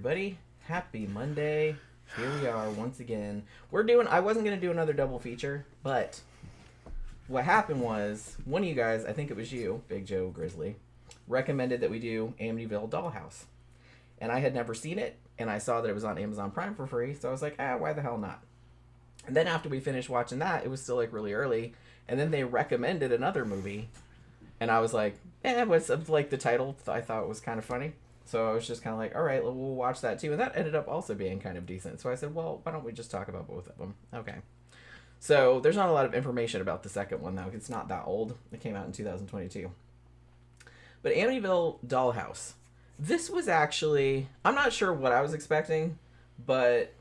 everybody. Happy Monday. Here we are once again. I wasn't going to do another double feature, but what happened was one of you guys, I think it was you, Big Joe Grizzly, recommended that we do Amityville Dollhouse. And I had never seen it, and I saw that it was on Amazon Prime for free, so I was like, why the hell not? And then after we finished watching that, it was still like really early, and then they recommended another movie, and I was like, what's like the title? I thought it was kind of funny. So I was just kind of like, all right, we'll watch that too. And that ended up also being kind of decent. So I said, well, why don't we just talk about both of them? Okay. So there's not a lot of information about the second one, though. It's not that old. It came out in 2022. But Amityville Dollhouse. This was actually, I'm not sure what I was expecting, but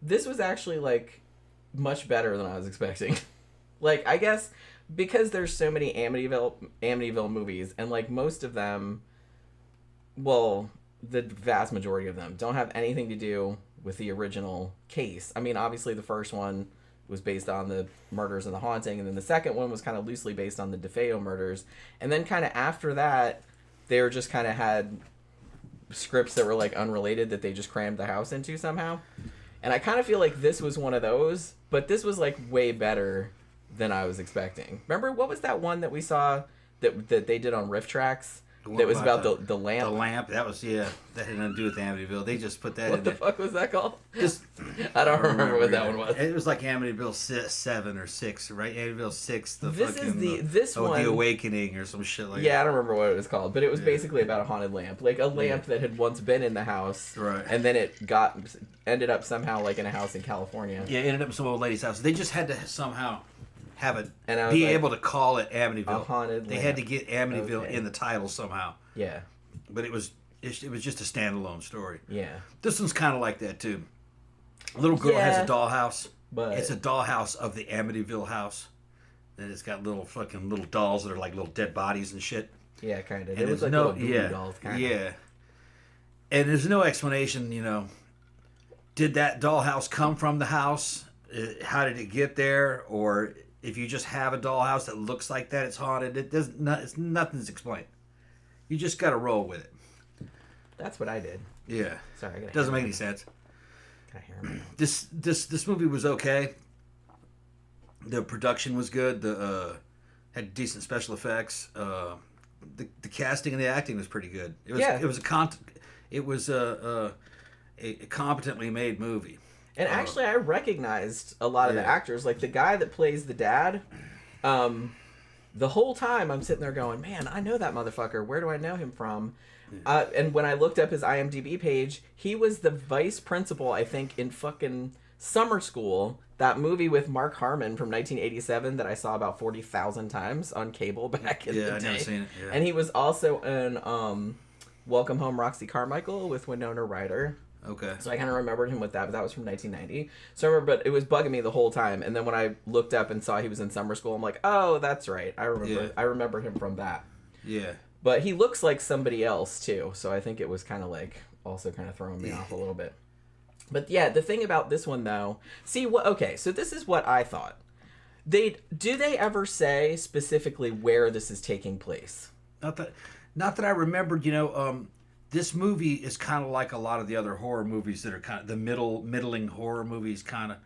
this was actually, like, much better than I was expecting. Like, I guess because there's so many Amityville movies, and, like, most of them, well, the vast majority of them don't have anything to do with the original case. I mean, obviously the first one was based on the murders and the haunting, and then the second one was kind of loosely based on the DeFeo murders. And then kind of after that, they were just kind of had scripts that were like unrelated that they just crammed the house into somehow. And I kind of feel like this was one of those, but this was like way better than I was expecting. Remember, what was that one that we saw that they did on Riff Tracks? That was about the lamp. The lamp. That was, that had nothing to do with Amityville. They just put that in What the fuck was that called? Just, I don't remember what that one was. It was like Amityville 7 or 6, right? Amityville 6, This one. The Awakening or some shit like that. Yeah, I don't remember what it was called, but it was basically about a haunted lamp. Like a lamp that had once been in the house. Right. And then it ended up somehow like in a house in California. Yeah, it ended up in some old lady's house. They just had to somehow have it, and be able to call it Amityville. A haunted They lamp. had to get Amityville in the title somehow. Yeah. But it was just a standalone story. Yeah. This one's kind of like that too. A little girl has a dollhouse, but it's a dollhouse of the Amityville house, and it's got little dolls that are like little dead bodies and shit. Yeah, kind of. And It was like little voodoo dolls, kind of. Yeah. And there's no explanation. Did that dollhouse come from the house? How did it get there? Or if you just have a dollhouse that looks like that, it's haunted. Nothing's explained. You just got to roll with it. That's what I did. Yeah. Sorry, I got doesn't make any sense. Can I hear him? This movie was okay. The production was good. Had decent special effects. The casting and the acting was pretty good. It was a competently made movie. And actually, I recognized a lot of the actors. Like the guy that plays the dad. The whole time I'm sitting there going, man, I know that motherfucker. Where do I know him from? And when I looked up his IMDb page, he was the vice principal, I think, in fucking Summer School. That movie with Mark Harmon from 1987 that I saw about 40,000 times on cable back in the day. I've never seen it. Yeah. And he was also in Welcome Home, Roxy Carmichael with Winona Ryder. Okay. So I kind of remembered him with that, but that was from 1990. So I remember, but it was bugging me the whole time. And then when I looked up and saw he was in Summer School, I'm like, oh, that's right. I remember him from that. Yeah. But he looks like somebody else too, so I think it was kind of like also kind of throwing me off a little bit. But yeah, the thing about this one though, so this is what I thought. Do they ever say specifically where this is taking place? Not that I remembered. This movie is kind of like a lot of the other horror movies that are kind of the middling horror movies, kind of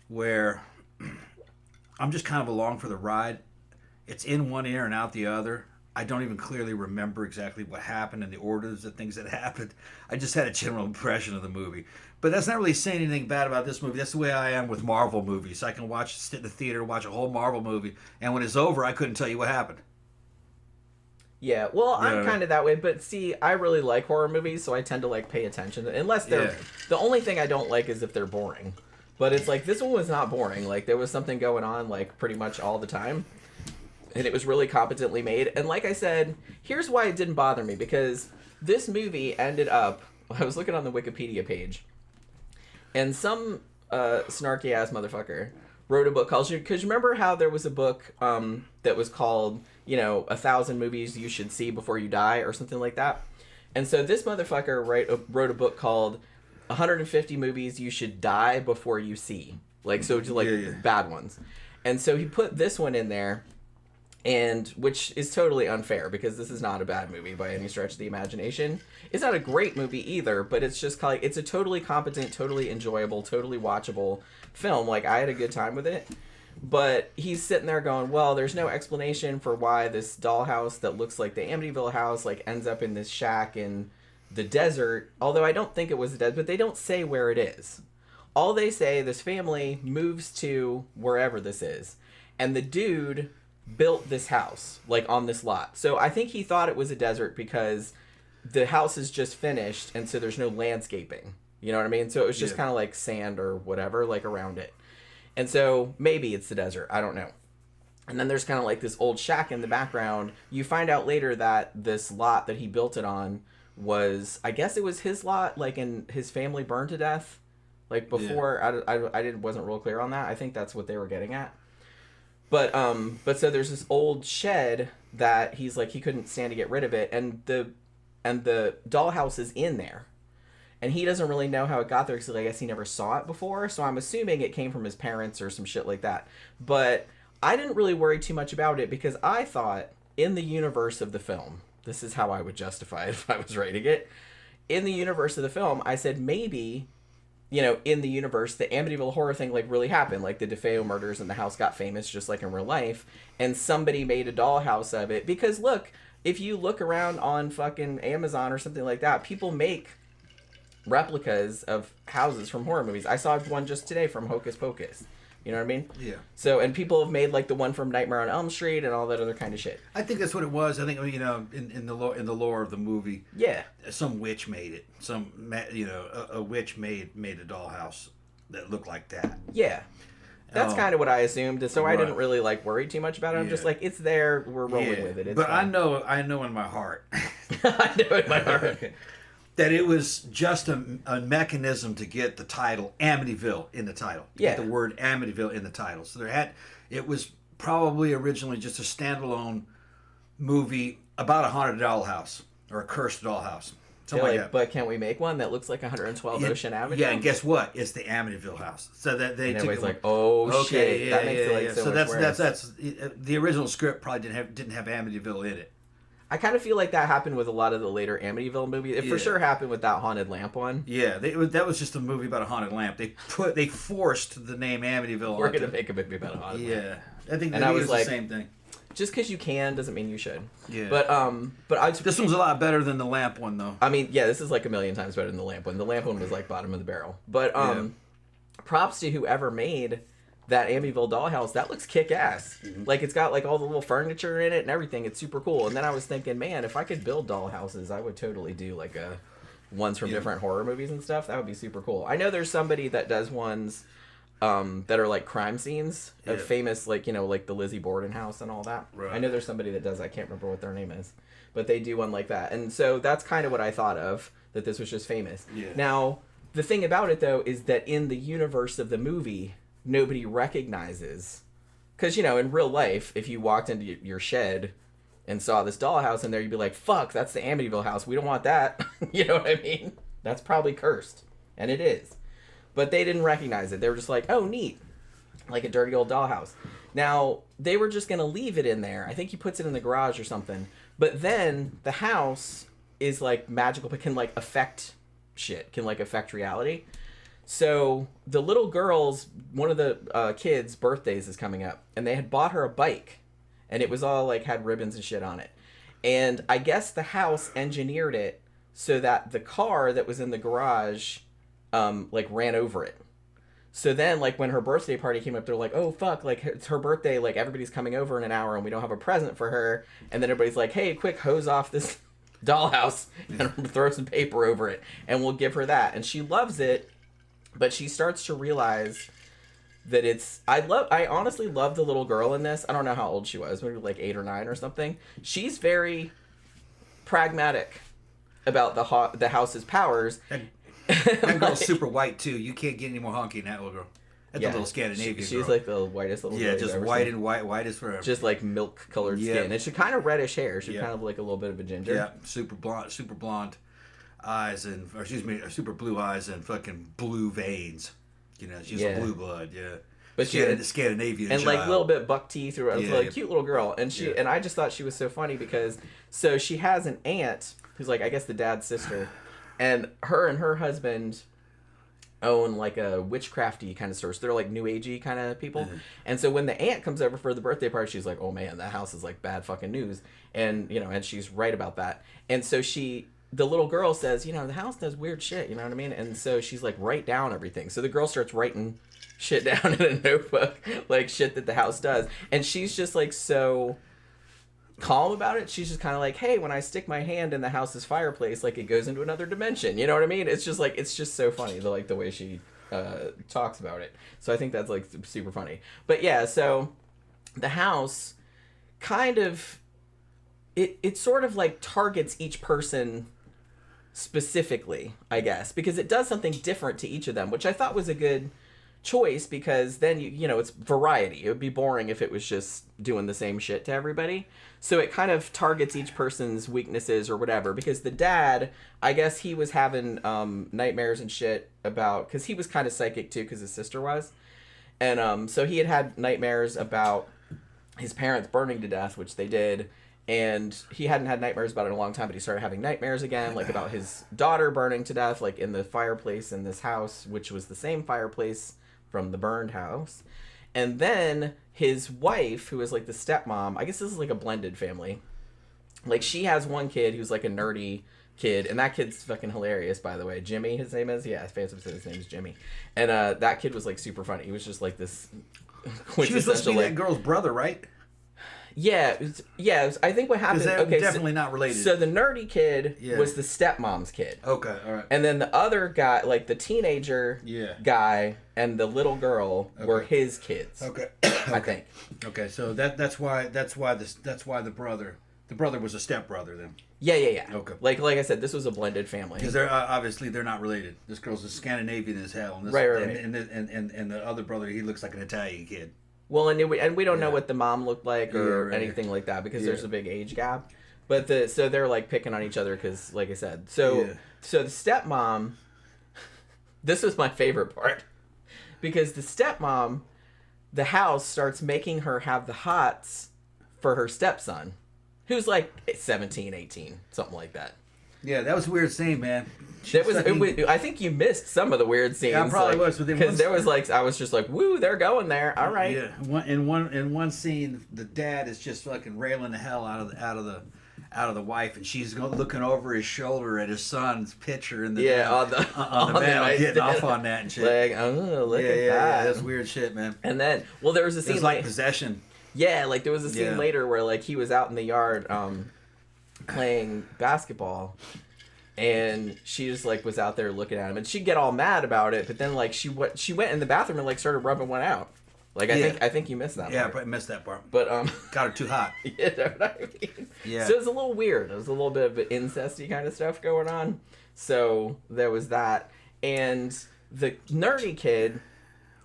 where I'm just kind of along for the ride. It's in one ear and out the other. I don't even clearly remember exactly what happened and the orders of things that happened. I just had a general impression of the movie. But that's not really saying anything bad about this movie. That's the way I am with Marvel movies. I can sit in the theater, watch a whole Marvel movie, and when it's over, I couldn't tell you what happened. Yeah, well, I'm kind of that way, but see, I really like horror movies, so I tend to, like, pay attention. Unless they're... The only thing I don't like is if they're boring. But it's like, this one was not boring. Like, there was something going on, like, pretty much all the time. And it was really competently made. And like I said, here's why it didn't bother me. Because this movie ended up... I was looking on the Wikipedia page. And some snarky-ass motherfucker wrote a book called... Because you remember how there was a book that was called... 1,000 movies you should see before you die or something like that. And so this motherfucker wrote a book called 150 movies you should die before you see. Bad ones. And so he put this one in there. And which is totally unfair because this is not a bad movie by any stretch of the imagination. It's not a great movie either, but it's just like it's a totally competent, totally enjoyable, totally watchable film. Like I had a good time with it. But he's sitting there going, well, there's no explanation for why this dollhouse that looks like the Amityville house like ends up in this shack in the desert. Although I don't think it was the desert, but they don't say where it is. All they say, this family moves to wherever this is. And the dude built this house, like on this lot. So I think he thought it was a desert because the house is just finished and so there's no landscaping. You know what I mean? So it was just kind of like sand or whatever, like around it. And so maybe it's the desert. I don't know. And then there's kind of like this old shack in the background. You find out later that this lot that he built it on was, I guess it was his lot, like, and his family burned to death. Like before, wasn't real clear on that. I think that's what they were getting at. But so there's this old shed that he's like, he couldn't stand to get rid of it. And the dollhouse is in there. And he doesn't really know how it got there because I guess he never saw it before. So I'm assuming it came from his parents or some shit like that. But I didn't really worry too much about it because I thought in the universe of the film, this is how I would justify it if I was writing it. In the universe of the film, I said maybe, you know, in the universe, the Amityville horror thing like really happened. Like the DeFeo murders and the house got famous just like in real life. And somebody made a dollhouse of it. Because look, if you look around on fucking Amazon or something like that, people make replicas of houses from horror movies. I saw one just today from Hocus Pocus. You know what I mean? Yeah. So, and people have made like the one from Nightmare on Elm Street and all that other kind of shit. I think that's what it was. I think, you know, in the lore of the movie, some witch made it. A witch made a dollhouse that looked like that. Yeah. That's kind of what I assumed. So I didn't really like worry too much about it. I'm just like, it's there. We're rolling with it. It's but fine. I know in my heart. I know in my heart. That it was just a mechanism to get the title Amityville in the title. Yeah. Get the word Amityville in the title. So it was probably originally just a standalone movie about a haunted dollhouse or a cursed dollhouse. Something like that. But can't we make one that looks like 112 Ocean Avenue? Yeah, and guess what? It's the Amityville house. So that they and took everybody's it, like, oh shit, yeah, that makes it like so much worse. That's the original script probably didn't have Amityville in it. I kind of feel like that happened with a lot of the later Amityville movies. It for sure happened with that haunted lamp one. Yeah, that was just a movie about a haunted lamp. They forced the name Amityville. We're gonna make a movie about a haunted lamp. Yeah, I think I was like, the same thing. Just because you can doesn't mean you should. Yeah. But this one's a lot better than the lamp one though. I mean, yeah, this is like a million times better than the lamp one. The lamp one was like bottom of the barrel. But props to whoever made that Amityville dollhouse. That looks kick-ass. Mm-hmm. Like, it's got, like, all the little furniture in it and everything. It's super cool. And then I was thinking, man, if I could build dollhouses, I would totally do, like, ones from different horror movies and stuff. That would be super cool. I know there's somebody that does ones that are, like, crime scenes of famous, like, you know, like the Lizzie Borden house and all that. Right. I know there's somebody that does. I can't remember what their name is. But they do one like that. And so that's kind of what I thought of, that this was just famous. Yeah. Now, the thing about it, though, is that in the universe of the movie, nobody recognizes, because, you know, in real life, if you walked into your shed and saw this dollhouse in there, you'd be like, fuck, that's the Amityville house, we don't want that. You know what I mean? That's probably cursed, and it is. But they didn't recognize it. They were just like, oh, neat, like a dirty old dollhouse. Now, they were just gonna leave it in there. I think he puts it in the garage or something, but then the house is like magical, but can like affect shit, can like affect reality. So the little girl's, one of the kids' birthdays is coming up, and they had bought her a bike, and it was all like had ribbons and shit on it. And I guess the house engineered it so that the car that was in the garage, like ran over it. So then, like, when her birthday party came up, they're like, oh, fuck, like, it's her birthday, like, everybody's coming over in an hour, and we don't have a present for her. And then everybody's like, hey, quick, hose off this dollhouse and throw some paper over it, and we'll give her that. And she loves it. But she starts to realize that it's... I honestly love the little girl in this. I don't know how old she was. Maybe like 8 or 9 or something. She's very pragmatic about the house's powers. That girl's super white, too. You can't get any more honky than that little girl. That's a little Scandinavian girl. She's like the whitest little girl. Yeah, just white and white as forever. Just like milk-colored skin. And she kind of reddish hair. She's kind of like a little bit of a ginger. Yeah, super blonde. Eyes super blue eyes and fucking blue veins. You know, she's a blue blood, but she had Scandinavian and child. like a little bit buck teeth or like cute little girl, and she and I just thought she was so funny because so she has an aunt who's like I guess the dad's sister, and her husband own like a witchcrafty kind of store. So they're like new agey kind of people. And so when the aunt comes over for the birthday party, she's like, oh man, that house is like bad fucking news. And you know, and she's right about that. And so the little girl says, you know, the house does weird shit, you know what I mean? And so she's like, write down everything. So the girl starts writing shit down in a notebook, like shit that the house does. And she's just like so calm about it. She's just kind of like, hey, when I stick my hand in the house's fireplace, like it goes into another dimension. You know what I mean? It's just like, it's just so funny, the way she talks about it. So I think that's like super funny. But yeah, so the house kind of, it sort of like targets each person specifically, I guess, because it does something different to each of them, which I thought was a good choice because then you know it's variety. It would be boring if it was just doing the same shit to everybody. So it kind of targets each person's weaknesses or whatever, because the dad, I guess he was having nightmares and shit about, because he was kind of psychic too because his sister was, and so he had nightmares about his parents burning to death, which they did, and he hadn't had nightmares about it in a long time, but he started having nightmares again, like about his daughter burning to death, like in the fireplace in this house, which was the same fireplace from the burned house. And then his wife, who is like the stepmom, I guess this is like a blended family. Like she has one kid who's like a nerdy kid, and that kid's fucking hilarious, by the way. Jimmy, his name is? Yeah, Phantom said his name is Jimmy. And that kid was like super funny. He was just like this She was supposed to be that girl's brother, right? Yeah, I think what happened... They're definitely not related. So the nerdy kid was the stepmom's kid. Okay, all right. And then the other guy, like the teenager guy and the little girl were his kids. Okay. I think. Okay, so that's why the brother was a stepbrother then. Yeah. Okay. Like I said, this was a blended family. Because they're obviously they're not related. This girl's a Scandinavian as hell, and right. And the other brother, he looks like an Italian kid. Well, and we don't know what the mom looked like or anything like that because there's a big age gap. But so they're like picking on each other because, like I said, so the stepmom. This was my favorite part because the stepmom, the house starts making her have the hots for her stepson, who's like 17, 18, something like that. Yeah, that was a weird scene, man. I think you missed some of the weird scenes. Yeah, I probably was. Because there was like, I was just like, woo, they're going there. All right. Yeah. In one scene, the dad is just fucking railing the hell out of the wife, and she's looking over his shoulder at his son's picture in the on the bed, getting off on that and shit. Like, oh, look at that. Yeah, that's weird shit, man. And then, well, there was a scene like possession. Yeah, like there was a scene later where like he was out in the yard playing basketball. And she just like was out there looking at him, and she'd get all mad about it. But then like she went in the bathroom and like started rubbing one out. Like I think you missed that. Yeah, part. I probably missed that part. But got her too hot. You know what I mean? Yeah. So it was a little weird. It was a little bit of incesty kind of stuff going on. So there was that, and the nerdy kid.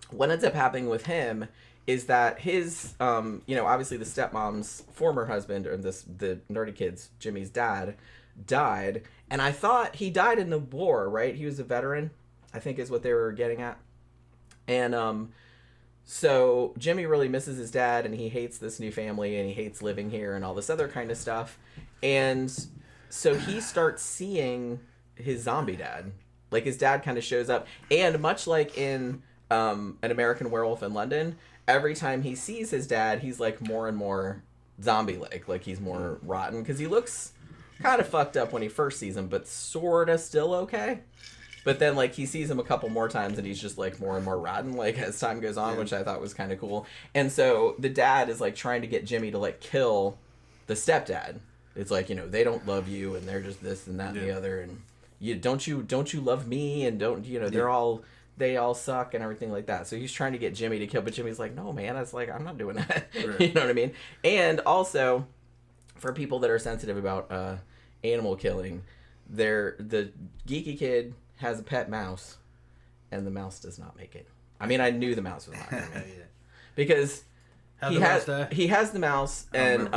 What ends up happening with him is that his obviously the stepmom's former husband, or the nerdy kid's Jimmy's dad, died. And I thought he died in the war, right? He was a veteran, I think is what they were getting at. And so Jimmy really misses his dad, and he hates this new family, and he hates living here and all this other kind of stuff. And so he starts seeing his zombie dad. Like his dad kind of shows up. And much like in An American Werewolf in London, every time he sees his dad, he's like more and more zombie-like. Like he's more rotten, because he looks kind of fucked up when he first sees him, but sort of still okay. But then, like, he sees him a couple more times, and he's just, like, more and more rotten, like, as time goes on, which I thought was kind of cool. And so the dad is, like, trying to get Jimmy to, like, kill the stepdad. It's like, they don't love you, and they're just this and that and the other, and don't you love me, and don't, they all suck and everything like that. So he's trying to get Jimmy to kill, but Jimmy's like, no, man, it's like, I'm not doing that. Right. You know what I mean? And also, for people that are sensitive about animal killing, the geeky kid has a pet mouse, and the mouse does not make it. I mean, I knew the mouse was not going to make it. Because he has the mouse, and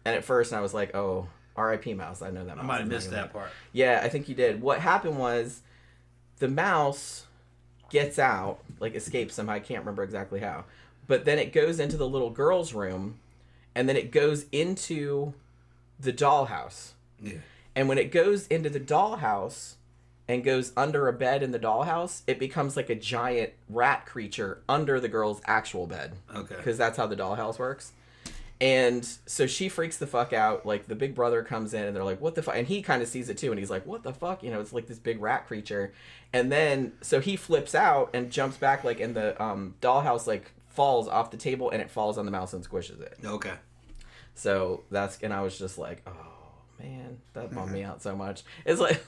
at first I was like, oh, R.I.P. mouse. I know that mouse. I might have missed that part. Yeah, I think you did. What happened was the mouse gets out, like escapes somehow. I can't remember exactly how. But then it goes into the little girl's room, and then it goes into the dollhouse. Yeah. And when it goes into the dollhouse and goes under a bed in the dollhouse, it becomes like a giant rat creature under the girl's actual bed. Okay. Because that's how the dollhouse works. And so she freaks the fuck out. Like, the big brother comes in, and they're like, what the fuck? And he kind of sees it, too, and he's like, what the fuck? You know, it's like this big rat creature. And then, so he flips out and jumps back, like, and the dollhouse, like, falls off the table, and it falls on the mouse and squishes it. Okay. So that's, and I was just like, oh, man, that bummed me out so much. It's like,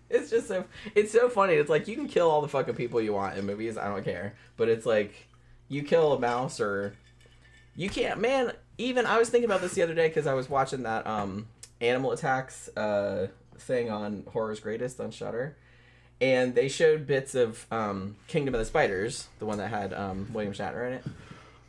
it's just so, it's so funny. It's like, you can kill all the fucking people you want in movies, I don't care. But it's like, you kill a mouse, or, you can't, man. Even, I was thinking about this the other day because I was watching that Animal Attacks thing on Horror's Greatest on Shudder, and they showed bits of Kingdom of the Spiders, the one that had William Shatner in it.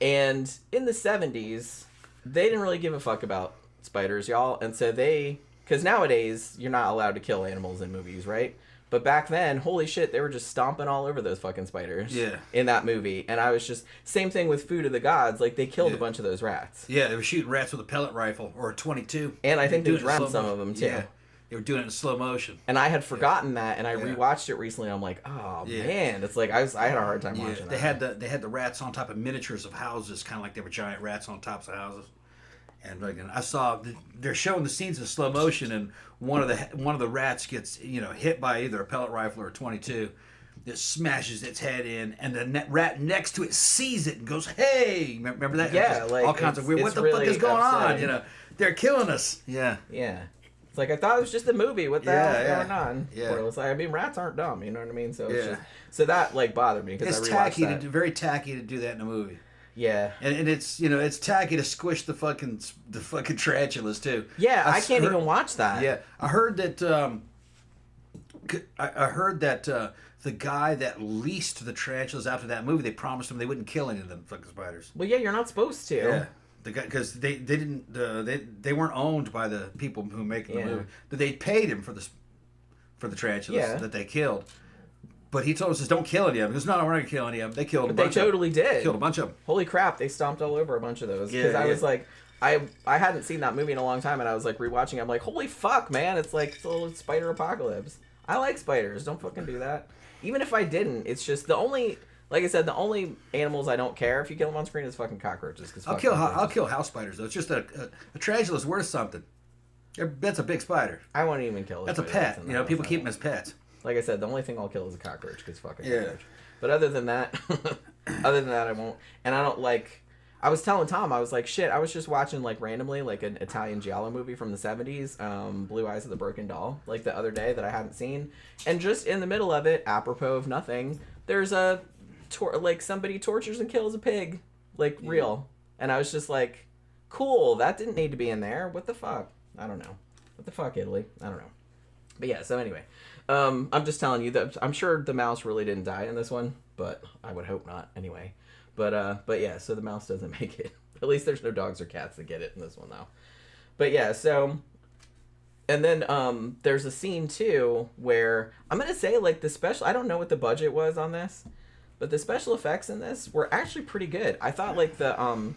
And in the 70s, they didn't really give a fuck about spiders, y'all, and so because nowadays, you're not allowed to kill animals in movies, right? But back then, holy shit, they were just stomping all over those fucking spiders in that movie. And I was just, same thing with Food of the Gods, like, they killed a bunch of those rats. Yeah, they were shooting rats with a pellet rifle, or a .22. And I think they drowned some of them, too. Yeah, they were doing it in slow motion. And I had forgotten that, and I rewatched it recently, and I'm like, oh, man. It's like, I had a hard time watching that. They had the rats on top of miniatures of houses, kind of like they were giant rats on tops of houses. And again, I saw they're showing the scenes in slow motion, and one of the rats gets hit by either a pellet rifle or a .22. It smashes its head in, and the rat next to it sees it and goes, "Hey!" Remember that? Yeah, like, all kinds of weird. What the really fuck is going upsetting. on? They're killing us. Yeah. Yeah. It's like, I thought it was just a movie. What the hell is going on? Yeah. It was like, I mean, rats aren't dumb. You know what I mean? So it's just, so that like bothered me because I rewatched that. Very tacky to do that in a movie. Yeah, and it's it's tacky to squish the fucking tarantulas too. Yeah, I can't even watch that. Yeah, I heard that. I heard that the guy that leased the tarantulas after that movie, they promised him they wouldn't kill any of them fucking spiders. Well, yeah, you're not supposed to. Yeah, the guy, because they didn't they weren't owned by the people who make the movie. But they paid him for the tarantulas that they killed. But he told us, don't kill any of them. He goes, no, we're not going to kill any of them. They killed a bunch of them. They totally did. Killed a bunch of them. Holy crap, they stomped all over a bunch of those. Because I was like, I hadn't seen that movie in a long time, and I was like rewatching it. I'm like, holy fuck, man. It's like a little spider apocalypse. I like spiders. Don't fucking do that. Even if I didn't, it's just the only, like I said, the only animals I don't care if you kill them on screen is fucking cockroaches. I'll kill house spiders, though. It's just a tarantula's worth something. That's a big spider. I won't even kill it. That's a pet. People keep them as pets. Like I said, the only thing I'll kill is a cockroach, because fucking cockroach. But other than that, I won't. And I don't like. I was telling Tom, I was like, shit. I was just watching like randomly like an Italian Giallo movie from the 70s, Blue Eyes of the Broken Doll, like the other day that I hadn't seen, and just in the middle of it, apropos of nothing, there's a like somebody tortures and kills a pig, like real, and I was just like, cool. That didn't need to be in there. What the fuck? I don't know. What the fuck, Italy? I don't know. But yeah. So anyway. I'm just telling you that I'm sure the mouse really didn't die in this one, but I would hope not anyway. But yeah, so the mouse doesn't make it. At least there's no dogs or cats that get it in this one though. But yeah, so and then there's a scene too where I'm gonna say like I don't know what the budget was on this, but the special effects in this were actually pretty good. I thought like the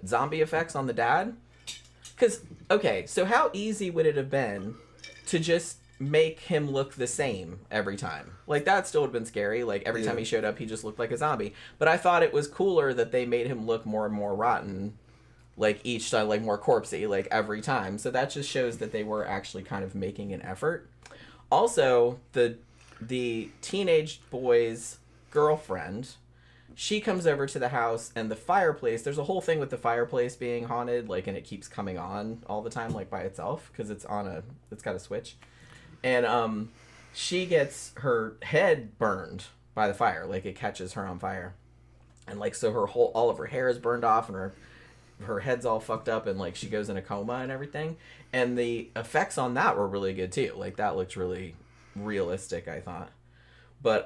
zombie effects on the dad, because okay, so how easy would it have been to just make him look the same every time? Like, that still would have been scary. Like, every time he showed up, he just looked like a zombie. But I thought it was cooler that they made him look more and more rotten, like, each time, like, more corpsey, like, every time. So that just shows that they were actually kind of making an effort. Also, the teenage boy's girlfriend, she comes over to the house, and the fireplace, there's a whole thing with the fireplace being haunted, like, and it keeps coming on all the time, like, by itself, because it's got a switch. And she gets her head burned by the fire, like it catches her on fire, and like so all of her hair is burned off, and her head's all fucked up, and like she goes in a coma and everything. And the effects on that were really good too. Like that looked really realistic, I thought. But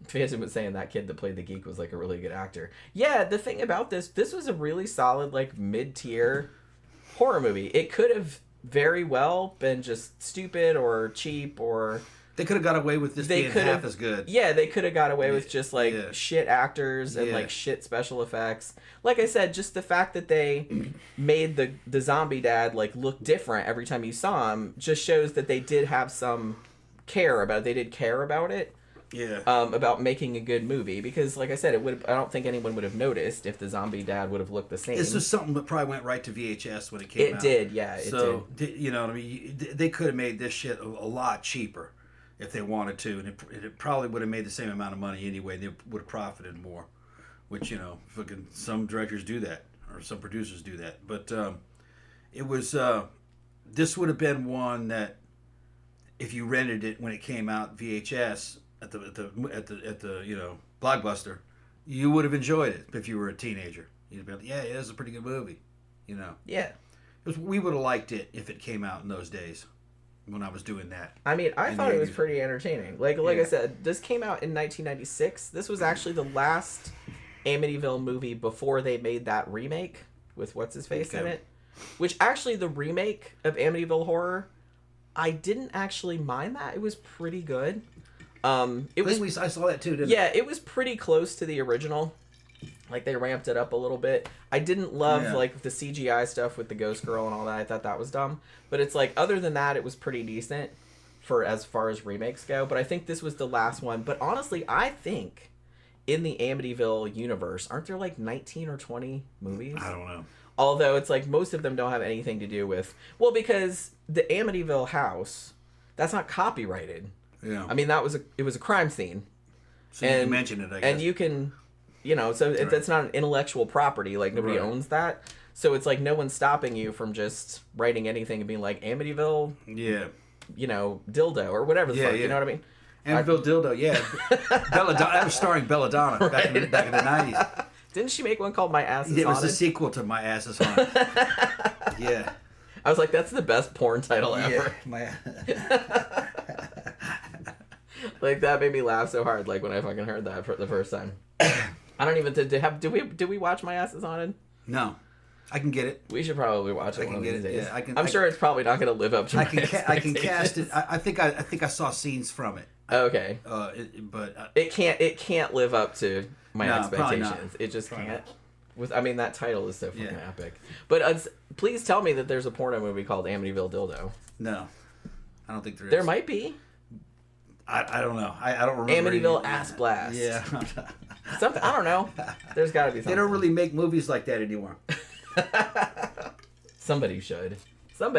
Phantom was saying that kid that played the geek was like a really good actor. Yeah, the thing about this was a really solid like mid-tier horror movie. It could have very well been just stupid or cheap or They could have got away with this being half as good. Yeah, they could have got away with just like shit actors and like shit special effects. Like I said, just the fact that they made the zombie dad like look different every time you saw him just shows that they did have some care about it. They did care about it. Yeah. About making a good movie, because like I said, I don't think anyone would have noticed if the zombie dad would have looked the same. This was something that probably went right to VHS when it came out. It did, yeah. So you know what I mean? They could have made this shit a lot cheaper if they wanted to, and it probably would have made the same amount of money anyway. They would have profited more, which, you know, fucking some directors do that, or some producers do that. But it was this would have been one that if you rented it when it came out VHS at the you know, Blockbuster, you would have enjoyed it if you were a teenager. You'd be like, yeah, it is a pretty good movie, you know. Yeah. We would have liked it if it came out in those days when I was doing that. I mean, I thought it was pretty entertaining. Like I said, this came out in 1996. This was actually the last Amityville movie before they made that remake with what's-his-face in it. Which actually, the remake of Amityville Horror, I didn't actually mind that. It was pretty good. I saw that too, didn't I? It was pretty close to the original. Like, they ramped it up a little bit. I didn't love, like, the CGI stuff with the ghost girl and all that. I thought that was dumb. But it's like, other than that, it was pretty decent for as far as remakes go. But I think this was the last one. But honestly, I think in the Amityville universe, aren't there, like, 19 or 20 movies? I don't know. Although it's like most of them don't have anything to do with... Well, because the Amityville house, that's not copyrighted. Yeah. I mean, it was a crime scene. So you can mention it, I guess. And you can... You know, so that's not an intellectual property. Like, nobody owns that. So it's like no one's stopping you from just writing anything and being like, Amityville, you know, dildo, or whatever the fuck, you know what I mean? Amityville dildo, yeah. Belladonna, that was starring Belladonna back in the 90s. Didn't she make one called My Ass is Haunted? It was the sequel to My Ass is Haunted. Yeah. I was like, that's the best porn title ever. Like, that made me laugh so hard, like, when I fucking heard that for the first time. I don't even... Did we watch My Ass is Haunted? No. I can get it. We should probably watch it one of these days. Yeah, I'm sure it's probably not going to live up to my I can cast it. I think I saw scenes from it. Okay. But it can't live up to my expectations. It just probably can't. I mean, that title is so fucking epic. But please tell me that there's a porno movie called Amityville Dildo. No. I don't think there is. There might be. I don't know. I don't remember. Amityville Ass Blast. Yeah. Something. I don't know. There's got to be something. They don't really make movies like that anymore. Somebody should. Yeah.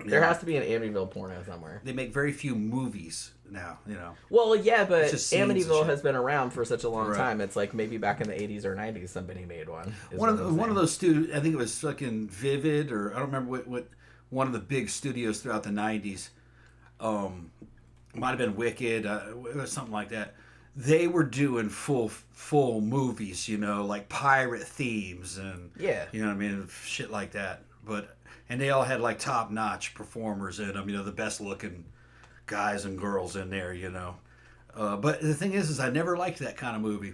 There has to be an Amityville porno somewhere. They make very few movies now, you know. Well, yeah, but Amityville has been around for such a long time. It's like maybe back in the 80s or 90s somebody made one. One of those studios, I think it was fucking Vivid, or I don't remember what one of the big studios throughout the 90s. Might have been Wicked, something like that. They were doing full movies, you know, like pirate themes and you know what I mean, shit like that. And they all had like top notch performers in them, you know, the best looking guys and girls in there, you know. But the thing is I never liked that kind of movie.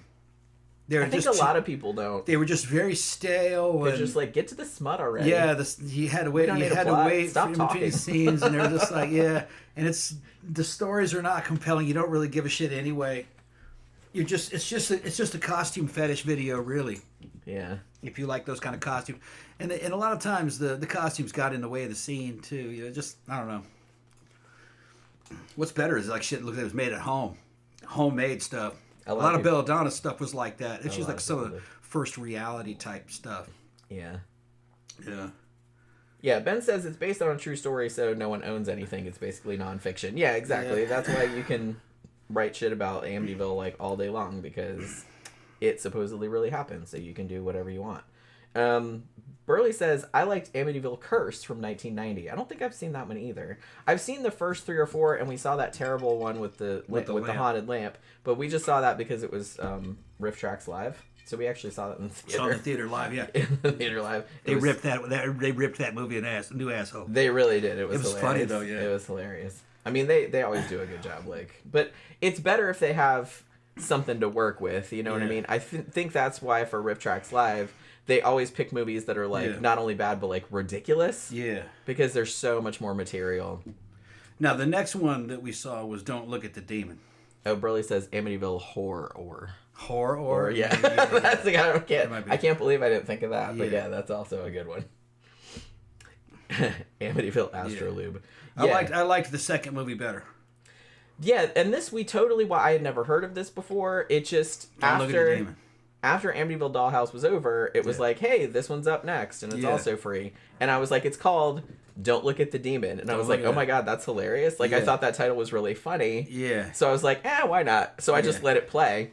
I think a lot of people don't. They were just very stale. They're just like, get to the smut already. Yeah, you had to wait. You had to wait Stop in talking. between scenes, and they're just like, and the stories are not compelling. You don't really give a shit anyway. It's just a costume fetish video, really. Yeah. If you like those kind of costumes, and a lot of times the costumes got in the way of the scene too. You know, just I don't know. What's better is like shit. Look, it was made at home, homemade stuff. A lot of Belladonna stuff was like that. It's just like some of the first reality type stuff. Yeah. Yeah. Yeah, Ben says it's based on a true story, so no one owns anything. It's basically nonfiction. Yeah, exactly. Yeah. That's why you can write shit about Amityville like all day long, because it supposedly really happened, so you can do whatever you want. Burley says, I liked Amityville Curse from 1990. I don't think I've seen that one either. I've seen the first 3 or 4, and we saw that terrible one with the haunted lamp, but we just saw that because it was Riff Tracks Live. So we actually saw that in the theater. Saw the theater live, yeah. In the theater live. They ripped that movie a new asshole. They really did. It was hilarious. Funny though, yeah. It was hilarious. I mean, they always do a good job, but it's better if they have something to work with. You know what I mean? I think that's why for Riff Tracks Live, they always pick movies that are like not only bad but like ridiculous. Yeah. Because there's so much more material. Now, the next one that we saw was Don't Look at the Demon. Oh, Burley says Amityville Horror. Horror? Yeah. That's the guy I can't believe I didn't think of that. But yeah, that's also a good one. Amityville Astrolube. Yeah. I liked the second movie better. Yeah, and this I had never heard of this before. It just after Amityville Dollhouse was over, it was like, hey, this one's up next, and it's also free. And I was like, it's called Don't Look at the Demon, and I was like, oh my god, that's hilarious. Like I thought that title was really funny. Yeah. So I was like, why not? So I just let it play.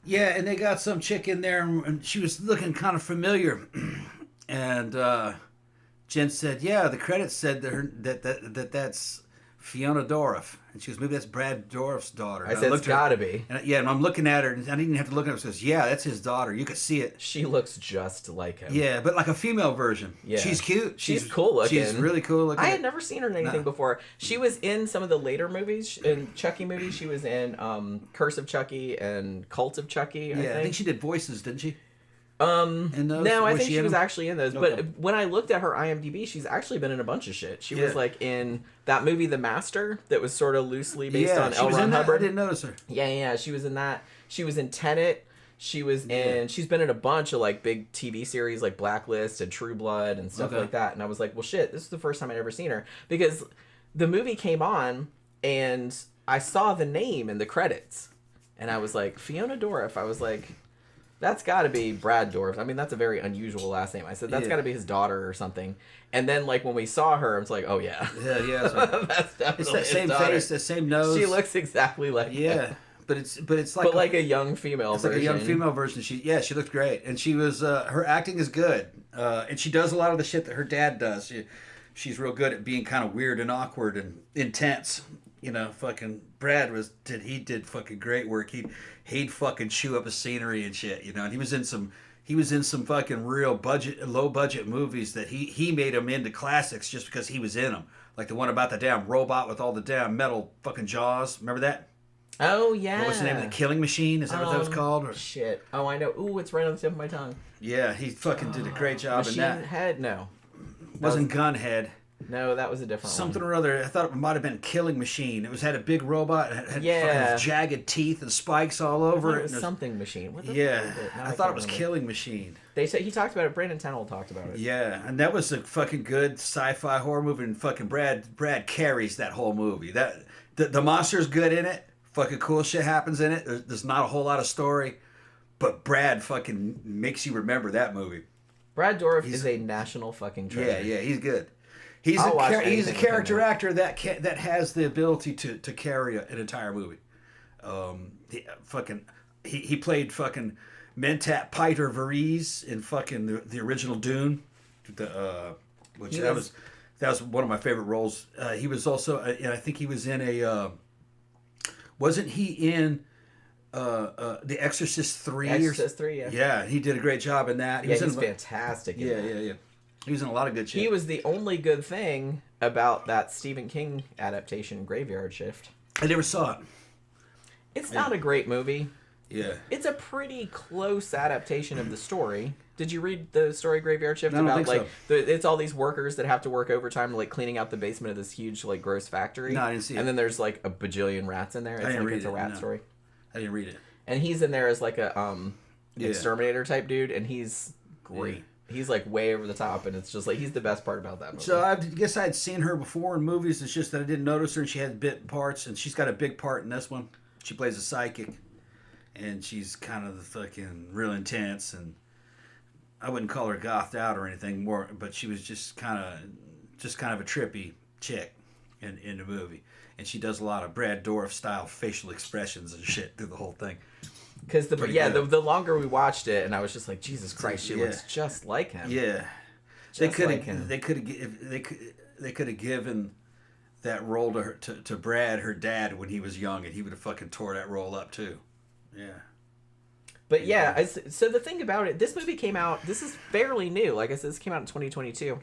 Yeah, and they got some chick in there, and she was looking kind of familiar, and Jen said, yeah, the credits said that's Fiona Dourif. And she goes, maybe that's Brad Dourif's daughter. And I said, it's gotta be. And I'm looking at her, and I didn't even have to look at her. She goes, yeah, that's his daughter. You could see it. She looks just like him. Yeah, but like a female version. Yeah. She's cute. She's cool looking. She's really cool looking. I had never seen her in anything before. She was in some of the later movies, in Chucky movies. She was in Curse of Chucky and Cult of Chucky, I think she did voices, didn't she? No, I think she was actually in those. Okay. But when I looked at her IMDb, she's actually been in a bunch of shit. She was like in that movie, The Master, that was sort of loosely based on L. Ron Hubbard. I didn't notice her. Yeah, she was in that. She was in Tenet. She was in. She's been in a bunch of like big TV series like Blacklist and True Blood and stuff like that. And I was like, well, shit, this is the first time I'd ever seen her because the movie came on and I saw the name in the credits, and I was like, Fiona Dourif. I was like, that's got to be Brad Dourif. I mean, that's a very unusual last name. I said, that's got to be his daughter or something. And then, like, when we saw her, I was like, oh, yeah. Yeah. That's definitely it's that same face, the same nose. She looks exactly like him. But it's like a young female version. Like a young female version. She looked great. And she was, her acting is good. And she does a lot of the shit that her dad does. She's real good at being kind of weird and awkward and intense. You know, fucking Brad did fucking great work. He'd fucking chew up a scenery and shit, you know. And he was in some fucking real low budget movies that he made them into classics just because he was in them. Like the one about the damn robot with all the damn metal fucking jaws. Remember that? Oh yeah. What was the name of the Killing Machine? Is that what that was called? Or? Shit. Oh, I know. Ooh, it's right on the tip of my tongue. Yeah, he fucking did a great job in that. Machine Head? No. Wasn't Gunhead. No, that was a different Something one. or other. I thought it might have been Killing Machine. It had a big robot. It had fucking jagged teeth and spikes all over it. It was something machine. What the I thought it was Killing Machine. They said he talked about it. Brandon Tennell talked about it. Yeah, and that was a fucking good sci-fi horror movie. And fucking Brad carries that whole movie. The monster's good in it. Fucking cool shit happens in it. There's not a whole lot of story, but Brad fucking makes you remember that movie. Brad Dourif is a national fucking treasure. Yeah, he's good. He's a character actor that has the ability to carry an entire movie. He played fucking Mentat Piter Varese in fucking the original Dune, that was one of my favorite roles. He was also, I think he was in a. Wasn't he in The Exorcist 3? Exorcist 3, yeah. Yeah, he did a great job in that. He's fantastic in that. Yeah. He was in a lot of good shit. He was the only good thing about that Stephen King adaptation, Graveyard Shift. I never saw it. It's not a great movie. Yeah. It's a pretty close adaptation of the story. Did you read the story Graveyard Shift? No, I don't think so. It's all these workers that have to work overtime, like cleaning out the basement of this huge, like, gross factory. No, I didn't see it. And then there's like a bajillion rats in there. It's a rat story. I didn't read it. And he's in there as like a exterminator type dude, and he's great. Yeah. He's like way over the top, and it's just like he's the best part about that movie. So I guess I'd seen her before in movies. It's just that I didn't notice her, and she had bit parts, and she's got a big part in this one. She plays a psychic, and she's kind of the fucking real intense, and I wouldn't call her gothed out or anything more, but she was just kind of a trippy chick in the movie, and she does a lot of Brad Dourif style facial expressions and shit through the whole thing. Because the longer we watched it, and I was just like, Jesus Christ, she looks just like him. Yeah, they could have given that role to her, to Brad, her dad, when he was young, and he would have fucking tore that role up too. Yeah. But so the thing about it, this movie came out. This is fairly new. Like I said, this came out in 2022.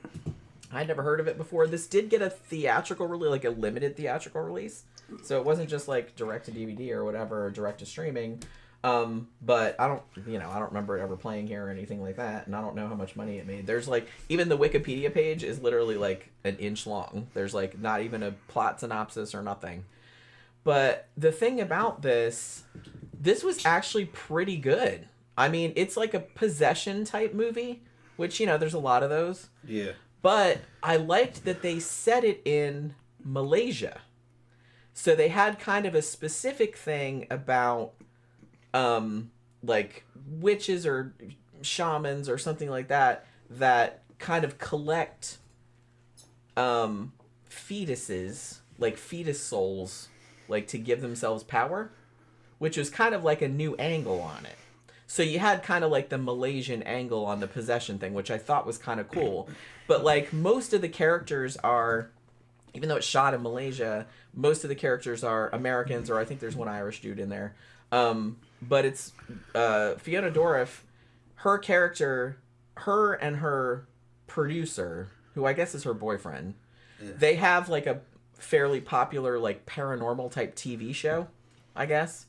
I'd never heard of it before. This did get a theatrical release, like a limited theatrical release. So it wasn't just like direct to DVD or whatever, or direct to streaming. But I don't remember it ever playing here or anything like that, and I don't know how much money it made. There's like, even the Wikipedia page is literally like an inch long. There's like not even a plot synopsis or nothing. But the thing about this was actually pretty good. I mean, it's like a possession type movie, which, there's a lot of those. Yeah. But I liked that they set it in Malaysia. So they had kind of a specific thing about like witches or shamans or something like that kind of collect fetuses, like fetus souls, like to give themselves power, which was kind of like a new angle on it. So you had kind of like the Malaysian angle on the possession thing, which I thought was kind of cool. But like most of the characters are, even though it's shot in Malaysia, most of the characters are Americans, or I think there's one Irish dude in there. But it's Fiona Dourif, her character, her and her producer, who I guess is her boyfriend, they have like a fairly popular like paranormal type TV show, I guess.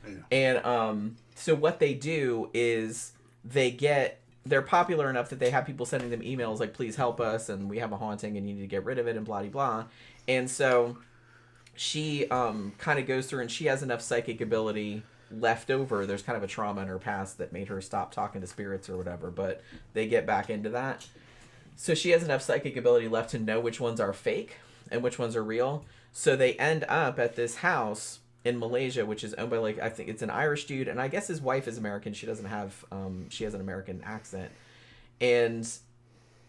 Yeah. And so what they do is they're popular enough that they have people sending them emails like, please help us, and we have a haunting and you need to get rid of it, and blah, blah, blah. And so she kind of goes through, and she has enough psychic ability left over. There's kind of a trauma in her past that made her stop talking to spirits or whatever, but they get back into that. So she has enough psychic ability left to know which ones are fake and which ones are real. So they end up at this house in Malaysia, which is owned by, like, I think it's an Irish dude, and I guess his wife is American. She doesn't have she has an American accent. And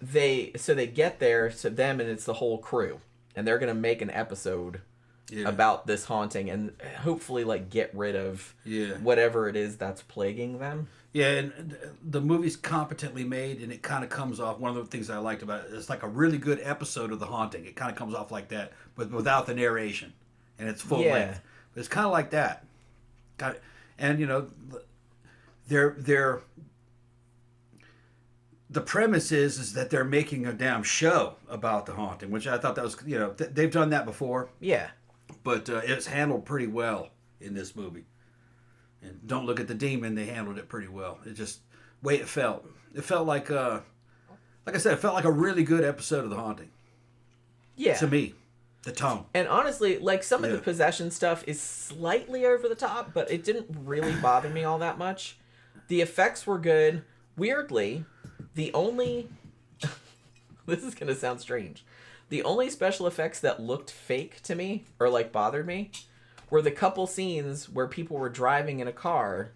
they get there to them, and it's the whole crew, and they're gonna make an episode about this haunting and hopefully like get rid of whatever it is that's plaguing them. Yeah, and the movie's competently made, and it kind of comes off, one of the things I liked about it, it's like a really good episode of The Haunting. It kind of comes off like that, but without the narration, and it's full length. But it's kind of like that. And they're the premise is that they're making a damn show about the haunting, which I thought that was, they've done that before. Yeah. But it's handled pretty well in this movie. And Don't Look at the Demon, they handled it pretty well. It just, way it felt. It felt like I said, it felt like a really good episode of The Haunting. Yeah. To me. The tone. And honestly, like, some of the possession stuff is slightly over the top, but it didn't really bother me all that much. The effects were good. Weirdly, the only... this is going to sound strange. The only special effects that looked fake to me, or like bothered me, were the couple scenes where people were driving in a car,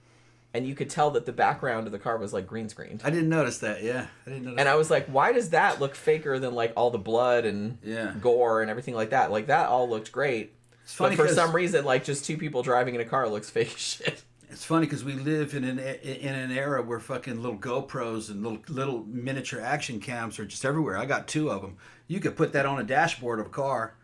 and you could tell that the background of the car was like green screened. I didn't notice that, yeah. I didn't notice and I was like, why does that look faker than like all the blood and gore and everything like that? Like, that all looked great. It's funny, but for some reason, like, just two people driving in a car looks fake as shit. It's funny because we live in an era where fucking little GoPros and little miniature action cams are just everywhere. I got 2 of them. You could put that on a dashboard of a car,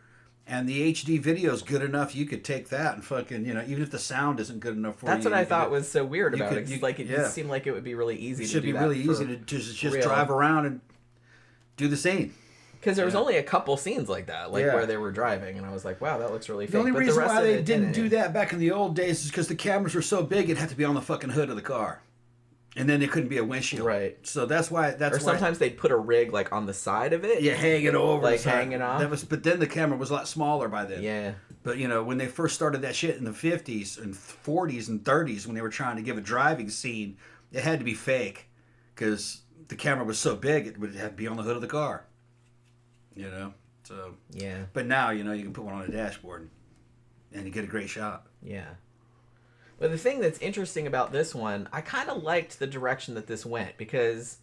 and the HD video is good enough. You could take that and fucking, even if the sound isn't good enough for you. That's what I thought was so weird about it. It just seemed like it would be really easy to do that. It should be really easy to just drive around and do the scene. Because there was only a couple scenes like that, where they were driving, and I was like, wow, that looks really fake. The only reason why they didn't do that back in the old days is because the cameras were so big, it had to be on the fucking hood of the car. And then it couldn't be a windshield. Right. So that's why... Or sometimes they'd put a rig, like, on the side of it. Yeah, hanging over. Like, hanging off. But then the camera was a lot smaller by then. Yeah. But, when they first started that shit in the 50s and 40s and 30s, when they were trying to give a driving scene, it had to be fake. Because the camera was so big, it would have to be on the hood of the car. So... Yeah. But now, you can put one on a dashboard and you get a great shot. Yeah. But the thing that's interesting about this one, I kind of liked the direction that this went because,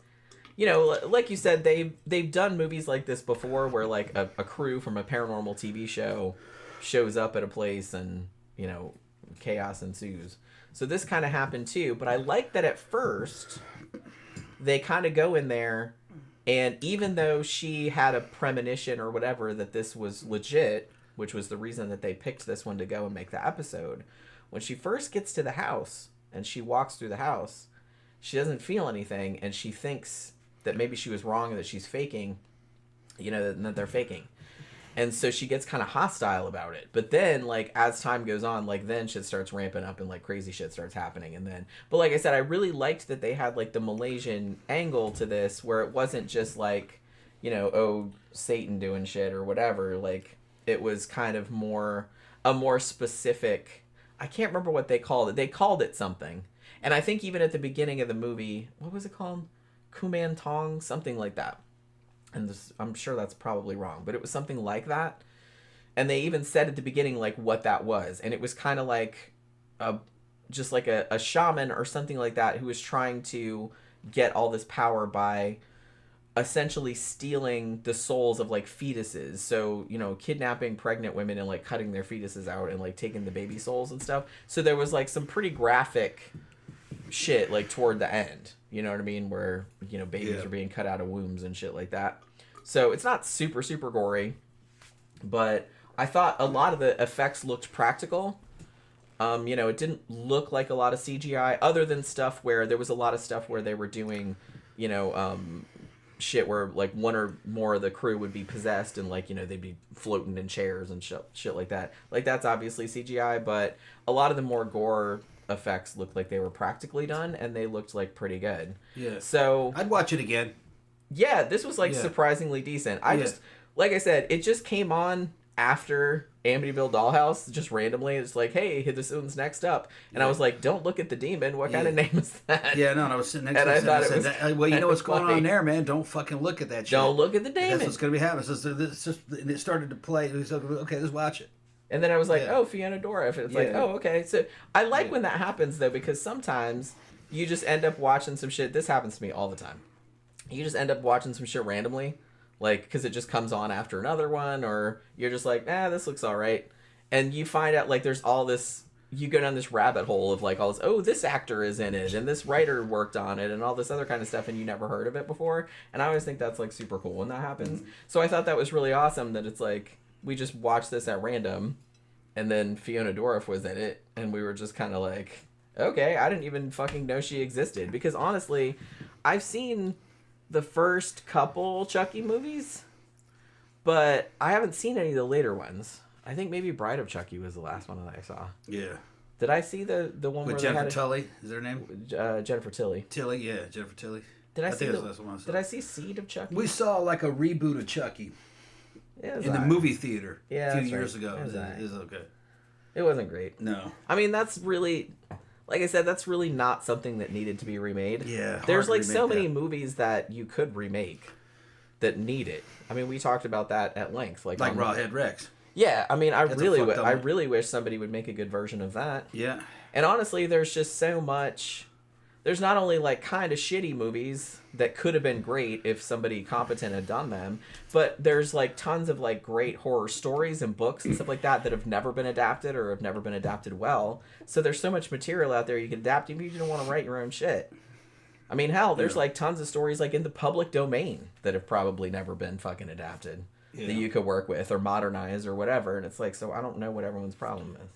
like you said, they've done movies like this before where, like, a crew from a paranormal TV show shows up at a place and, chaos ensues. So this kind of happened too, but I like that at first they kind of go in there, and even though she had a premonition or whatever that this was legit, which was the reason that they picked this one to go and make the episode, when she first gets to the house and she walks through the house, she doesn't feel anything, and she thinks that maybe she was wrong and that she's faking, that they're faking. And so she gets kind of hostile about it. But then, like, as time goes on, like, then shit starts ramping up and, like, crazy shit starts happening. And then, but like I said, I really liked that they had, like, the Malaysian angle to this where it wasn't just, like, you know, oh, Satan doing shit or whatever. Like, it was kind of a more specific, I can't remember what they called it. They called it something. And I think even at the beginning of the movie, what was it called? Kumantong? Something like that. And this, I'm sure that's probably wrong, but it was something like that. And they even said at the beginning, like, what that was. And it was kind of like just like a shaman or something like that who was trying to get all this power by essentially stealing the souls of, like, fetuses. So, you know, kidnapping pregnant women and, like, cutting their fetuses out and, like, taking the baby souls and stuff. So there was, like, some pretty graphic shit, like, toward the end. You know what I mean? Where, you know, babies are being cut out of wombs and shit like that. So it's not super, super gory, but I thought a lot of the effects looked practical. You know, it didn't look like a lot of CGI, other than stuff where there was a lot of stuff where they were doing, you know, shit where, like, one or more of the crew would be possessed and, like, you know, they'd be floating in chairs and shit like that. Like, that's obviously CGI, but a lot of the more gore effects looked like they were practically done, and they looked, like, pretty good. Yeah. So I'd watch it again. Yeah, this was, like, surprisingly decent. I just, like I said, it just came on after Amityville Dollhouse, just randomly. It's like, hey, this one's next up. And I was like, don't look at the demon. What kind of name is that? Yeah, no, and I was sitting next to him and I said, well, you know what's going on there, man. Don't fucking look at that shit. Don't look at the demon. That's what's going to be happening. And it started to play. We said, okay, let's watch it. And then I was like, oh, Fiona Dourif. And it's like, oh, okay. So I like when that happens, though, because sometimes you just end up watching some shit. This happens to me all the time. You just end up watching some shit randomly, like, because it just comes on after another one, or you're just like, this looks all right. And you find out, like, there's all this, you go down this rabbit hole of, like, all this, oh, this actor is in it, and this writer worked on it, and all this other kind of stuff, and you never heard of it before. And I always think that's, like, super cool when that happens. Mm-hmm. So I thought that was really awesome that it's like, we just watched this at random, and then Fiona Dourif was in it, and we were just kind of like, okay, I didn't even fucking know she existed. Because honestly, I've seen the first couple Chucky movies, but I haven't seen any of the later ones. I think maybe Bride of Chucky was the last one that I saw. Yeah. Did I see the one with where Jennifer Tully? Is her name? Jennifer Tilly. Tilly, yeah, Jennifer Tilly. I think that's the last one I saw. Did I see Seed of Chucky? We saw like a reboot of Chucky in the movie theater a few years ago. It was okay. It wasn't great. No. I mean, that's really, like I said, that's really not something that needed to be remade. Yeah. There's like so many movies that you could remake that need it. I mean, we talked about that at length. Like Rawhead Rex. Yeah, I mean, I really wish somebody would make a good version of that. Yeah. And honestly, there's just so much. There's not only like kind of shitty movies that could have been great if somebody competent had done them, but there's like tons of like great horror stories and books and stuff like that that have never been adapted or have never been adapted well. So there's so much material out there you can adapt even if you don't want to write your own shit. I mean, hell, there's like tons of stories like in the public domain that have probably never been fucking adapted that you could work with or modernize or whatever. And it's like, so I don't know what everyone's problem is.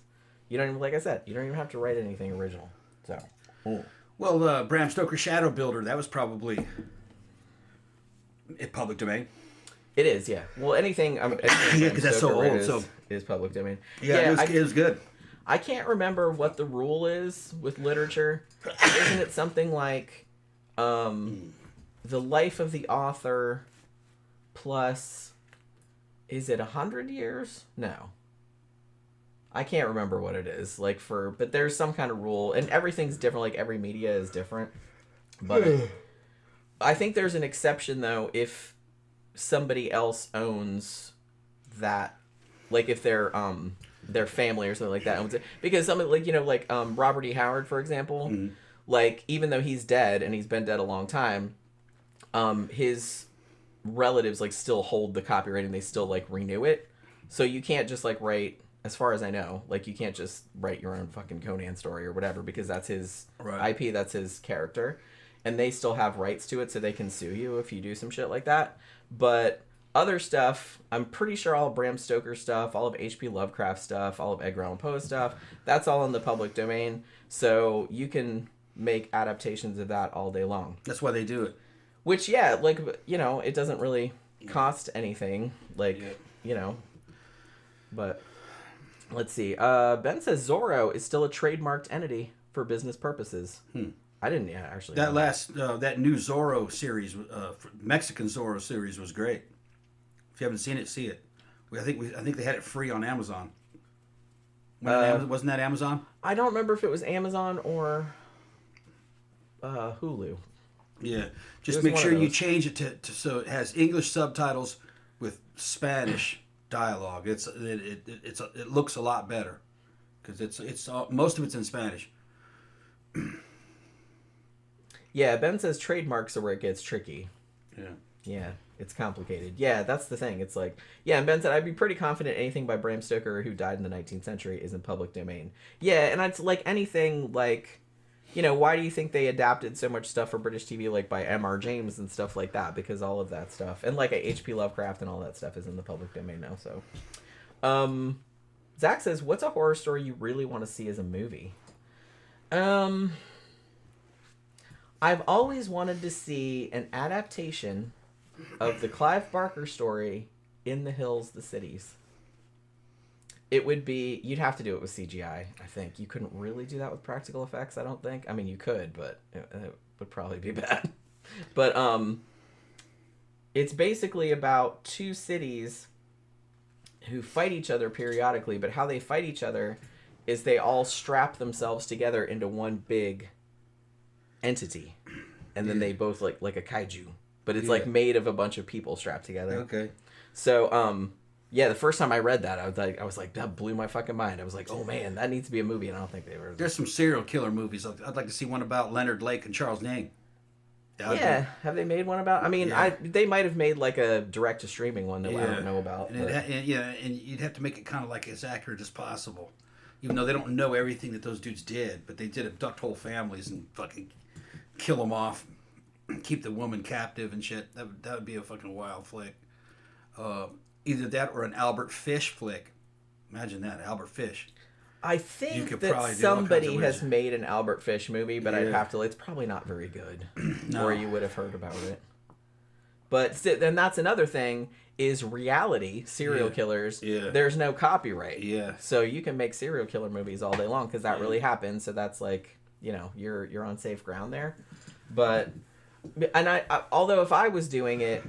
You don't even, like I said, you don't even have to write anything original. So. Cool. Well, Bram Stoker's Shadow Builder, that was probably in public domain. It is, yeah. Well, anything because that's so old, is public domain. Yeah, it was good. I can't remember what the rule is with literature. Isn't it something like the life of the author plus, is it 100 years? No. I can't remember what it is, but there's some kind of rule, and everything's different, like every media is different. But I think there's an exception, though, if somebody else owns that, like if their family or something like that owns it. Because something like, Robert E. Howard, for example, like, even though he's dead, and he's been dead a long time, his relatives, like, still hold the copyright, and they still, like, renew it. So you can't just, like, write... As far as I know, like, you can't just write your own fucking Conan story or whatever, because that's his IP, that's his character. And they still have rights to it, so they can sue you if you do some shit like that. But other stuff, I'm pretty sure all of Bram Stoker stuff, all of H.P. Lovecraft stuff, all of Edgar Allan Poe stuff, that's all in the public domain. So you can make adaptations of that all day long. That's why they do it. Which, yeah, like, it doesn't really cost anything. Like, But let's see. Ben says Zorro is still a trademarked entity for business purposes. I didn't actually. That new Zorro series, Mexican Zorro series, was great. If you haven't seen it, see it. I think they had it free on Amazon. Wasn't that Amazon? I don't remember if it was Amazon or Hulu. Yeah, just make sure you change it to so it has English subtitles with Spanish dialogue. It looks a lot better because most of it's in Spanish. Yeah, Ben says trademarks are where it gets tricky. Yeah. Yeah, it's complicated. Yeah, that's the thing. It's like, yeah, and Ben said, I'd be pretty confident anything by Bram Stoker who died in the 19th century is in public domain. Yeah, and it's like anything like, you know, why do you think they adapted so much stuff for British TV like by M.R. James and stuff like that? Because all of that stuff, and like H.P. Lovecraft and all that stuff is in the public domain now, so. Zach says, what's a horror story you really want to see as a movie? I've always wanted to see an adaptation of the Clive Barker story, In the Hills, the Cities. It would be, you'd have to do it with CGI, I think. You couldn't really do that with practical effects, I don't think. I mean, you could, but it would probably be bad. But it's basically about two cities who fight each other periodically, but how they fight each other is they all strap themselves together into one big entity. And then they both like a kaiju. But it's like made of a bunch of people strapped together. Okay. So, yeah, the first time I read that, I was like, that blew my fucking mind. I was like, oh man, that needs to be a movie, and I don't think they were. There's some serial killer movies. I'd like to see one about Leonard Lake and Charles Nang. Yeah, have they made one about? I mean, they might have made like a direct to streaming one that I don't know about. And you'd have to make it kind of like as accurate as possible, even though they don't know everything that those dudes did. But they did abduct whole families and fucking kill them off, keep the woman captive and shit. That would be a fucking wild flick. Either that or an Albert Fish flick. Imagine that, Albert Fish. I think that somebody has made an Albert Fish movie, but I'd have to. It's probably not very good, or you would have heard about it. But then that's another thing: is reality serial killers. Yeah. There's no copyright. Yeah. So you can make serial killer movies all day long because that really happens. So that's like, you know, you're on safe ground there. But I although if I was doing it,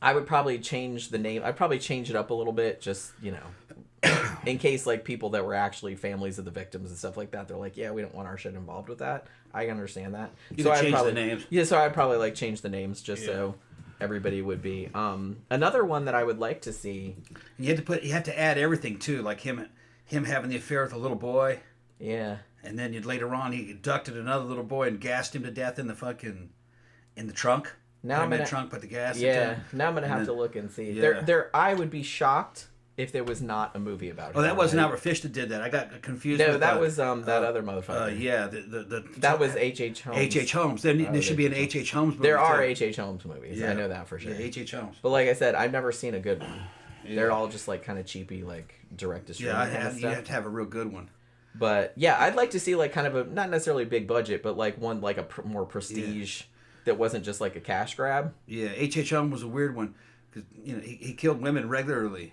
I would probably change the name. I'd probably change it up a little bit, just, you know, in case like people that were actually families of the victims and stuff like that, they're like, yeah, we don't want our shit involved with that. I understand that. So I'd change the names. Yeah, so I'd probably like change the names just so everybody would be. Another one that I would like to see. You have to add everything too, like him having the affair with a little boy. Yeah. And then later on he abducted another little boy and gassed him to death in the trunk. Now I'm in the trunk, put the gas. Now I'm gonna have to look and see. Yeah. I would be shocked if there was not a movie about it. Oh, that wasn't Albert Fish that did that. I got confused. No, that was that other motherfucker. That was H.H. Holmes. H.H. Holmes. There should be an H.H. Holmes movie. There are H.H. Holmes movies. Yeah. I know that for sure. Yeah, H.H. Holmes. But like I said, I've never seen a good one. Yeah. They're all just like kind of cheapy, like direct to streaming. Yeah, you have to have a real good one. But yeah, I'd like to see like kind of a not necessarily big budget, but like one like a more prestige. Yeah. That wasn't just like a cash grab. Yeah, H.H. Holmes was a weird one because he killed women regularly,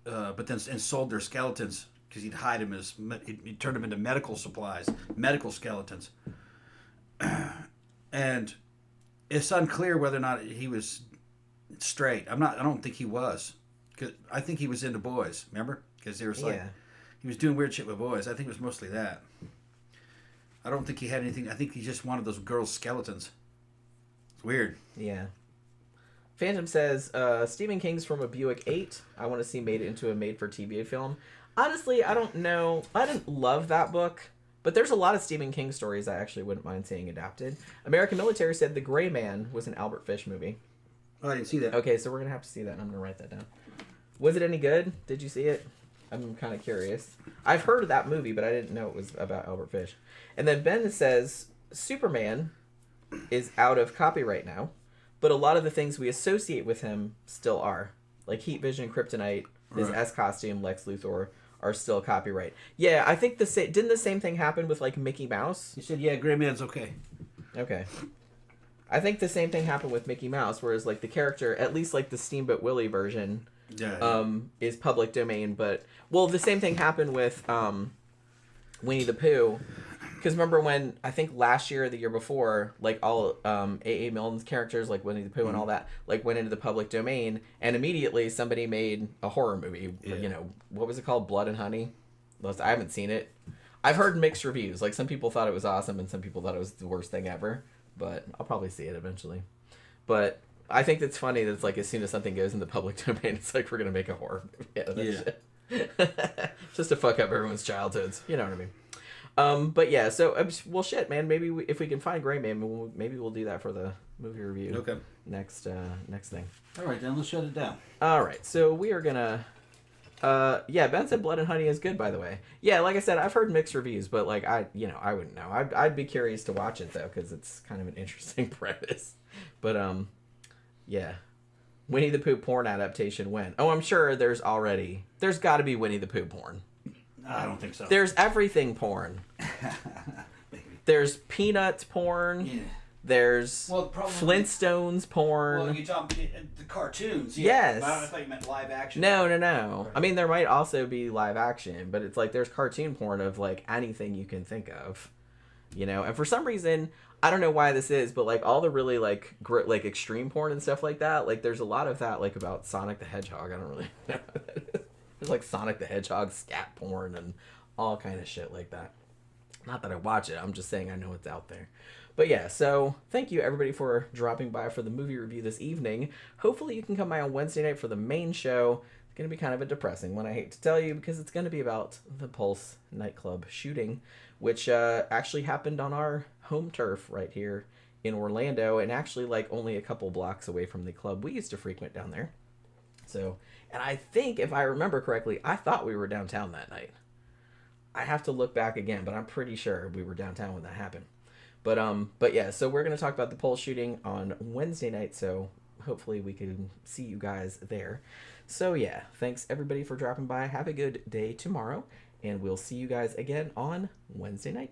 but then and sold their skeletons because he'd hide them he turned them into medical supplies, medical skeletons, and it's unclear whether or not he was straight. I don't think he was, because I think he was into boys. Remember, because there was he was doing weird shit with boys. I think it was mostly that. I don't think he had anything. I think he just wanted those girls' skeletons. It's weird. Yeah. Phantom says, Stephen King's From a Buick 8. I want to see made into a made-for-TV film. Honestly, I don't know. I didn't love that book, but there's a lot of Stephen King stories I actually wouldn't mind seeing adapted. American Military said The Gray Man was an Albert Fish movie. Oh, I didn't see that. Okay, so we're going to have to see that, and I'm going to write that down. Was it any good? Did you see it? I'm kind of curious. I've heard of that movie, but I didn't know it was about Albert Fish. And then Ben says, Superman is out of copyright now, but a lot of the things we associate with him still are. Like Heat Vision, Kryptonite, his S costume, Lex Luthor, are still copyright. Yeah, I think didn't the same thing happen with like Mickey Mouse? You said, yeah, Gray Man's okay. Okay. I think the same thing happened with Mickey Mouse, whereas like the character, at least like the Steamboat Willie version, is public domain. But well, the same thing happened with Winnie the Pooh. Because remember when, I think last year or the year before, like all A.A. Milne's characters, like Winnie the Pooh and all that, like went into the public domain, and immediately somebody made a horror movie. Yeah. You know, what was it called? Blood and Honey? I haven't seen it. I've heard mixed reviews. Like some people thought it was awesome and some people thought it was the worst thing ever. But I'll probably see it eventually. But I think it's funny that it's like as soon as something goes in the public domain, it's like we're going to make a horror movie out of that shit. Just to fuck up everyone's childhoods. You know what I mean? But yeah, so well, shit, man. Maybe if we can find Gray Man, maybe we'll do that for the movie review. Okay. Next thing. All right, then let's shut it down. All right, so we are gonna. Yeah, Ben said Blood and Honey is good, by the way. Yeah, like I said, I've heard mixed reviews, but like I wouldn't know. I'd be curious to watch it though, because it's kind of an interesting premise. But yeah, Winnie the Pooh porn adaptation when? Oh, I'm sure there's got to be Winnie the Pooh porn. I don't think so. There's everything porn. There's Peanuts porn. Yeah. There's Flintstones porn. Well, you're talking the cartoons. Yeah. Yes. I thought you meant live action. No. Right. I mean, there might also be live action, but it's like there's cartoon porn of like anything you can think of, you know. And for some reason, I don't know why this is, but like all the really like like extreme porn and stuff like that, like there's a lot of that like about Sonic the Hedgehog. I don't really know what that is. There's like Sonic the Hedgehog scat porn and all kind of shit like that. Not that I watch it, I'm just saying I know it's out there. But yeah, so thank you everybody for dropping by for the movie review this evening. Hopefully you can come by on Wednesday night for the main show. It's going to be kind of a depressing one, I hate to tell you, because it's going to be about the Pulse nightclub shooting, which actually happened on our home turf right here in Orlando, and actually like only a couple blocks away from the club we used to frequent down there. So, and I think if I remember correctly, I thought we were downtown that night. I have to look back again, but I'm pretty sure we were downtown when that happened. But yeah, so we're going to talk about the Pulse shooting on Wednesday night, so hopefully we can see you guys there. So yeah, thanks everybody for dropping by. Have a good day tomorrow, and we'll see you guys again on Wednesday night.